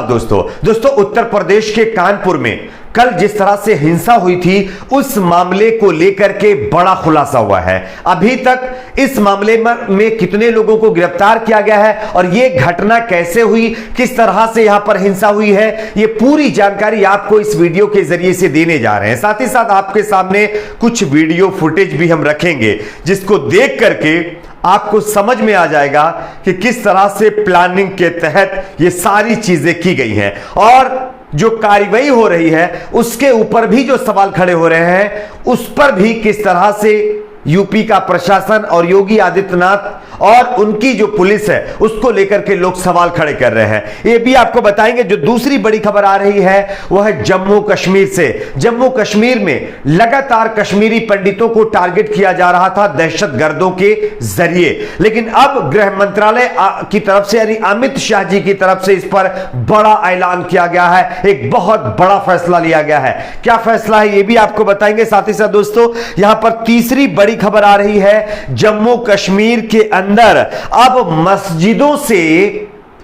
दोस्तों उत्तर प्रदेश के कानपुर में कल जिस तरह से हिंसा हुई थी उस मामले को लेकर के बड़ा खुलासा हुआ है। अभी तक इस मामले में कितने लोगों को गिरफ्तार किया गया है और यह घटना कैसे हुई, किस तरह से यहां पर हिंसा हुई है, यह पूरी जानकारी आपको इस वीडियो के जरिए से देने जा रहे हैं। साथ ही साथ आपके सामने कुछ वीडियो फुटेज भी हम रखेंगे जिसको देख करके आपको समझ में आ जाएगा कि किस तरह से प्लानिंग के तहत ये सारी चीजें की गई हैं और जो कार्रवाई हो रही है उसके ऊपर भी जो सवाल खड़े हो रहे हैं उस पर भी किस तरह से यूपी का प्रशासन और योगी आदित्यनाथ और उनकी जो पुलिस है उसको लेकर के लोग सवाल खड़े कर रहे हैं। ये भी आपको बताएंगे। जो दूसरी बड़ी खबर आ रही है वह है जम्मू कश्मीर से। जम्मू कश्मीर में लगातार कश्मीरी पंडितों को टारगेट किया जा रहा था दहशतगर्दों के जरिए, लेकिन अब गृह मंत्रालय की तरफ से यानी अमित शाह जी की तरफ से इस पर बड़ा ऐलान किया गया है। एक बहुत बड़ा फैसला लिया गया है। क्या फैसला है ये भी आपको बताएंगे। साथ ही साथ दोस्तों यहां पर तीसरी बड़ी खबर आ रही है जम्मू कश्मीर के अंदर अब मस्जिदों से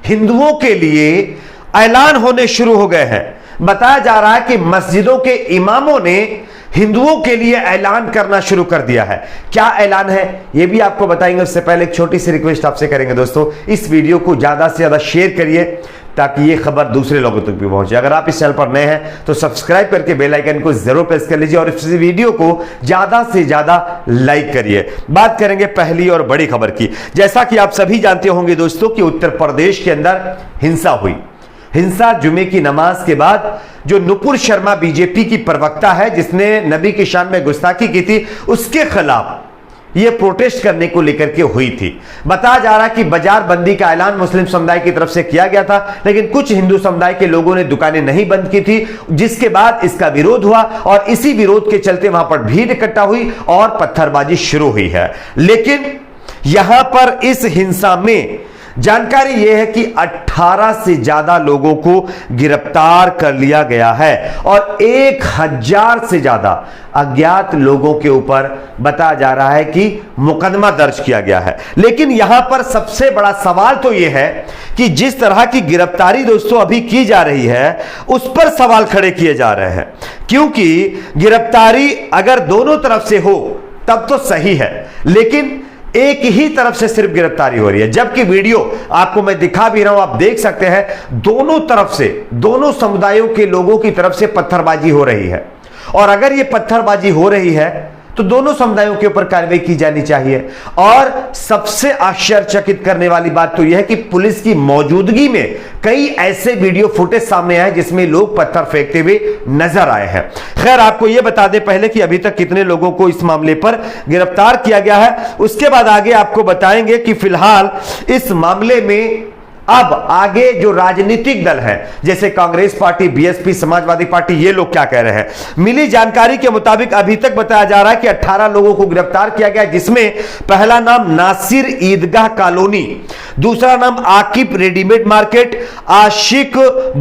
हिंदुओं के लिए ऐलान होने शुरू हो गए हैं। बताया जा रहा है कि मस्जिदों के इमामों ने हिंदुओं के लिए ऐलान करना शुरू कर दिया है। क्या ऐलान है यह भी आपको बताएंगे। उससे पहले एक छोटी सी रिक्वेस्ट आपसे करेंगे दोस्तों, इस वीडियो को ज्यादा से ज्यादा शेयर करिए ताकि ये खबर दूसरे लोगों तक भी पहुंचे। अगर आप इस चैनल पर नए हैं तो सब्सक्राइब करके बेल आइकन को जरूर प्रेस कर लीजिए और इस वीडियो को ज्यादा से ज्यादा लाइक करिए। बात करेंगे पहली और बड़ी खबर की। जैसा कि आप सभी जानते होंगे दोस्तों कि उत्तर प्रदेश के अंदर हिंसा हुई। हिंसा जुमे की नमाज के बाद जो नुपुर शर्मा बीजेपी की प्रवक्ता है जिसने नबी की शान में गुस्ताखी की थी उसके खिलाफ यह प्रोटेस्ट करने को लेकर के हुई थी। बताया जा रहा है कि बाजार बंदी का ऐलान मुस्लिम समुदाय की तरफ से किया गया था, लेकिन कुछ हिंदू समुदाय के लोगों ने दुकानें नहीं बंद की थी, जिसके बाद इसका विरोध हुआ और इसी विरोध के चलते वहां पर भीड़ इकट्ठा हुई और पत्थरबाजी शुरू हुई है। लेकिन यहां पर इस हिंसा में जानकारी यह है कि 18 से ज्यादा लोगों को गिरफ्तार कर लिया गया है और 1000 से ज्यादा अज्ञात लोगों के ऊपर बताया जा रहा है कि मुकदमा दर्ज किया गया है। लेकिन यहां पर सबसे बड़ा सवाल तो यह है कि जिस तरह की गिरफ्तारी दोस्तों अभी की जा रही है उस पर सवाल खड़े किए जा रहे हैं, क्योंकि गिरफ्तारी अगर दोनों तरफ से हो तब तो सही है, लेकिन एक ही तरफ से सिर्फ गिरफ्तारी हो रही है। जबकि वीडियो आपको मैं दिखा भी रहा हूं, आप देख सकते हैं दोनों तरफ से, दोनों समुदायों के लोगों की तरफ से पत्थरबाजी हो रही है। और अगर यह पत्थरबाजी हो रही है तो दोनों समुदायों के ऊपर कार्रवाई की जानी चाहिए। और सबसे आश्चर्यचकित करने वाली बात तो यह है कि पुलिस की मौजूदगी में कई ऐसे वीडियो फुटेज सामने आए जिसमें लोग पत्थर फेंकते हुए नजर आए हैं। खैर आपको यह बता दें पहले कि अभी तक कितने लोगों को इस मामले पर गिरफ्तार किया गया है, उसके बाद आगे आपको बताएंगे कि फिलहाल इस मामले में अब आगे जो राजनीतिक दल है जैसे Congress party, BSP, Samajwadi party, ये लोग क्या कह रहे हैं। मिली जानकारी के मुताबिक अभी तक बताया जा रहा है कि 18 लोगों को गिरफ्तार किया गया, जिसमें पहला नाम नासिर ईदगाह कॉलोनी, दूसरा नाम आकिब रेडीमेड मार्केट, आशिक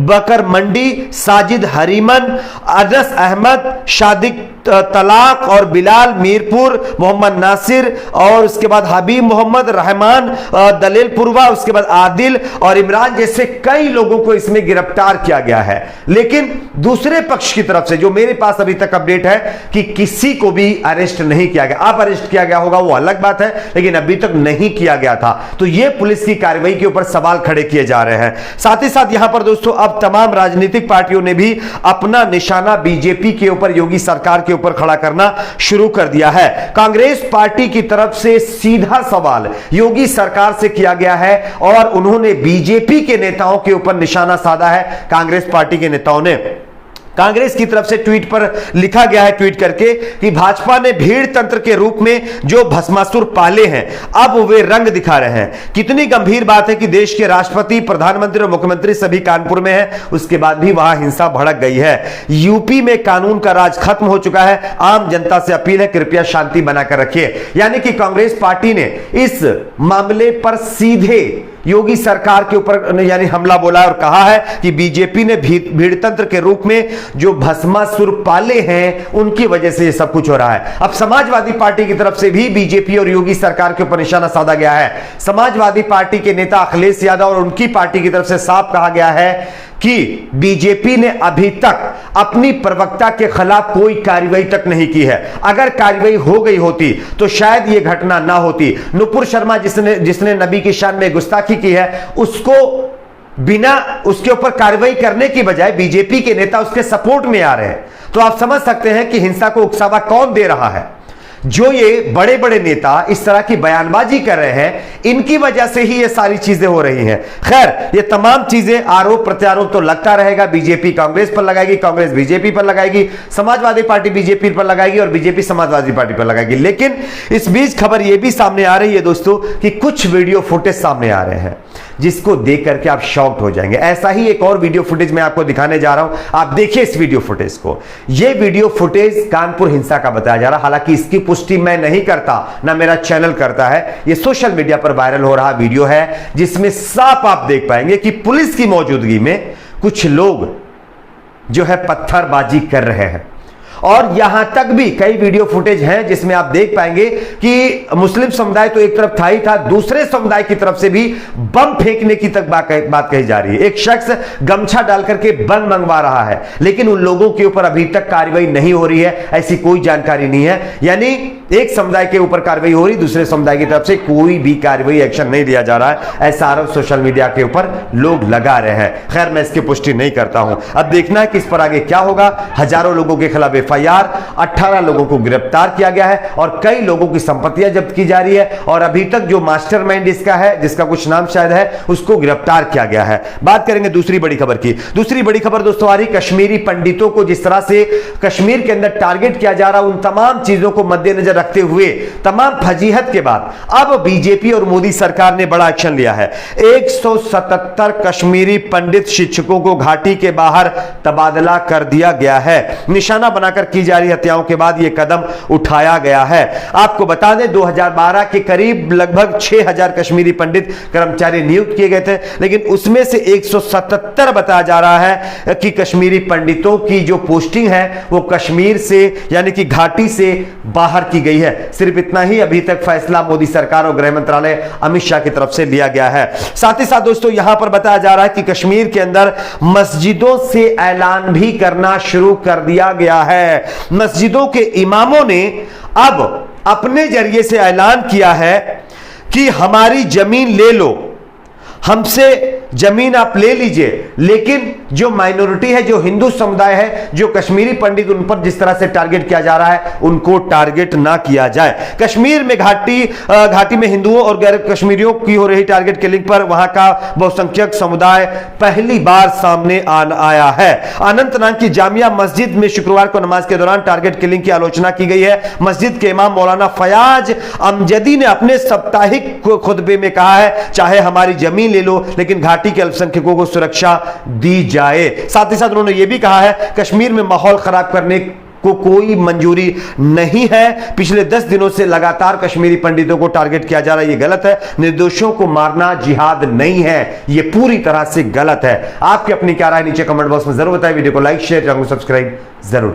बकर मंडी, साजिद हरीमन, अनस अहमद, शादिक तलाक और बिलाल मीरपुर, मोहम्मद नासिर और उसके बाद हबीब मोहम्मद, रहमान दलेलपुरवा, उसके बाद आदिल और इमरान जैसे कई लोगों को इसमें गिरफ्तार किया गया है। लेकिन दूसरे पक्ष की तरफ से जो मेरे पास अभी तक अपडेट है कि किसी को भी अरेस्ट नहीं किया गया। अब अरेस्ट किया गया होगा वो अलग बात है, लेकिन अभी तक नहीं किया गया था। तो यह पुलिस की कार्रवाई के ऊपर सवाल खड़े किए जा रहे हैं। साथ ही साथ यहां पर दोस्तों अब तमाम राजनीतिक पार्टियों ने भी अपना निशाना बीजेपी के ऊपर, योगी सरकार के ऊपर खड़ा करना शुरू कर दिया है। कांग्रेस पार्टी की तरफ से सीधा सवाल योगी सरकार से किया गया है और उन्होंने बीजेपी के नेताओं के ऊपर निशाना साधा है। कांग्रेस पार्टी के नेताओं ने कांग्रेस की तरफ से ट्वीट पर लिखा गया है, ट्वीट करके कि भाजपा ने भीड़ तंत्र के रूप में जो भस्मासुर पाले हैं अब वे रंग दिखा रहे हैं। कितनी गंभीर बात है कि देश के राष्ट्रपति, प्रधानमंत्री और मुख्यमंत्री सभी कानपुर में हैं, उसके बाद भी वहां हिंसा भड़क गई है। यूपी में कानून का राज खत्म हो चुका है। आम जनता से अपील है कृपया शांति बनाकर रखिए। यानी कि कांग्रेस पार्टी ने इस मामले पर सीधे योगी सरकार के ऊपर यानी हमला बोला और कहा है कि बीजेपी ने भीड़ तंत्र के रूप में जो भस्मासुर पाले हैं उनकी वजह से ये सब कुछ हो रहा है। अब समाजवादी पार्टी की तरफ से भी बीजेपी और योगी सरकार के ऊपर निशाना साधा गया है। समाजवादी पार्टी के नेता अखिलेश यादव और उनकी पार्टी की तरफ से साफ कहा गया है कि बीजेपी ने अभी तक अपनी प्रवक्ता के खिलाफ कोई कार्रवाई तक नहीं की है। अगर कार्रवाई हो गई होती तो शायद यह घटना ना होती। नुपुर शर्मा जिसने नबी की शान में गुस्ताखी की है, उसको बिना उसके ऊपर कार्रवाई करने की बजाय बीजेपी के नेता उसके सपोर्ट में आ रहे हैं। तो आप समझ सकते हैं कि हिंसा को उकसावा कौन दे रहा है। जो ये बड़े बड़े नेता इस तरह की बयानबाजी कर रहे हैं, इनकी वजह से ही ये सारी चीजें हो रही हैं। खैर, ये तमाम चीजें आरोप प्रत्यारोप तो लगता रहेगा। बीजेपी कांग्रेस पर लगाएगी, कांग्रेस बीजेपी पर लगाएगी, समाजवादी पार्टी बीजेपी पर लगाएगी और बीजेपी समाजवादी पार्टी पर लगाएगी। लेकिन इस बीच खबर यह भी सामने आ रही है दोस्तों कि कुछ वीडियो फुटेज सामने आ रहे हैं जिसको देख करके आप शॉक्ड हो जाएंगे। ऐसा ही एक और वीडियो फुटेज मैं आपको दिखाने जा रहा हूं, आप देखिए इस वीडियो फुटेज को। यह वीडियो फुटेज कानपुर हिंसा का बताया जा रहा है। हालांकि इसकी पुष्टि मैं नहीं करता, ना मेरा चैनल करता है। यह सोशल मीडिया पर वायरल हो रहा वीडियो है जिसमें साफ आप देख पाएंगे कि पुलिस की मौजूदगी में कुछ लोग जो है पत्थरबाजी कर रहे हैं। और यहां तक भी कई वीडियो फुटेज हैं जिसमें आप देख पाएंगे कि मुस्लिम समुदाय तो एक तरफ था ही था, दूसरे समुदाय की तरफ से भी बम फेंकने की तक बात कही जा रही है। एक शख्स गमछा डाल करके बम मंगवा रहा है, लेकिन उन लोगों के ऊपर अभी तक कार्रवाई नहीं हो रही है, ऐसी कोई जानकारी नहीं है। यानी एक समुदाय के ऊपर कार्रवाई हो रही, दूसरे समुदाय की तरफ से कोई भी कार्रवाई एक्शन नहीं लिया जा रहा है। ऐसा आरोप सोशल मीडिया के ऊपर लोग लगा रहे हैं। खैर, मैं इसकी पुष्टि नहीं करता हूं। अब देखना है कि इस पर आगे क्या होगा। हजारों लोगों के खिलाफ FIR, 18 लोगों को गिरफ्तार किया गया है और कई लोगों की संपत्तियां जब्त की जा रही है। और अभी तक जो मास्टरमाइंड इसका है, जिसका कुछ नाम शायद है, उसको गिरफ्तार किया गया है। बात करेंगे दूसरी बड़ी खबर की। दूसरी बड़ी खबर दोस्तों आ रही कश्मीरी पंडितों को जिस तरह से कश्मीर के अंदर टारगेट किया जा रहा, उन तमाम चीजों को मद्देनजर रखते हुए, तमाम फजीहत के बाद अब बीजेपी और मोदी सरकार ने बड़ा एक्शन लिया है। 177 कश्मीरी पंडित शिक्षकों को घाटी के बाहर तबादला कर दिया गया है। निशाना बनाकर की जा रही हत्याओं के बाद यह कदम उठाया गया है। आपको बता दें 2012 के करीब लगभग 6000 कश्मीरी पंडित कर्मचारी नियुक्त किए गए थे, लेकिन उसमें से 177 बताया जा रहा है कि कश्मीरी पंडितों की जो पोस्टिंग है वो कश्मीर से यानी कि घाटी से बाहर की गई है। सिर्फ इतना ही अभी तक फैसला मोदी सरकार और गृह मंत्रालय अमित शाह की तरफ से लिया गया है। साथ ही साथ दोस्तों यहां पर बताया जा रहा है कि कश्मीर के अंदर मस्जिदों से ऐलान भी करना शुरू कर दिया गया है। मस्जिदों के इमामों ने अब अपने जरिए से ऐलान किया है कि हमारी जमीन ले लो, हमसे जमीन आप ले लीजिए, लेकिन जो माइनॉरिटी है, जो हिंदू समुदाय है, जो कश्मीरी पंडित, उन पर जिस तरह से टारगेट किया जा रहा है, उनको टारगेट ना किया जाए। कश्मीर में घाटी में हिंदुओं और गैर कश्मीरियों की हो रही टारगेट किलिंग पर वहां का बहुसंख्यक समुदाय पहली बार सामने आया है। अनंतनाग की जामिया मस्जिद में शुक्रवार को नमाज के दौरान टारगेट किलिंग की आलोचना की गई है। मस्जिद के इमाम मौलाना फयाज अमजदी ने अपने साप्ताहिक खुतबे में कहा है, चाहे हमारी जमीन ले लो, लेकिन घाटी के अल्पसंख्यकों को सुरक्षा दी जाए। साथ ही साथ उन्होंने यह भी कहा है, कश्मीर में माहौल खराब करने को कोई मंजूरी नहीं है। पिछले 10 दिनों से लगातार कश्मीरी पंडितों को टारगेट किया जा रहा है, यह गलत है। निर्दोषों को मारना जिहाद नहीं है, यह पूरी तरह से गलत है। आपकी अपनी क्या राय नीचे कमेंट बॉक्स में जरूर बताएं। वीडियो को लाइक, शेयर, चैनल को सब्सक्राइब जरूर।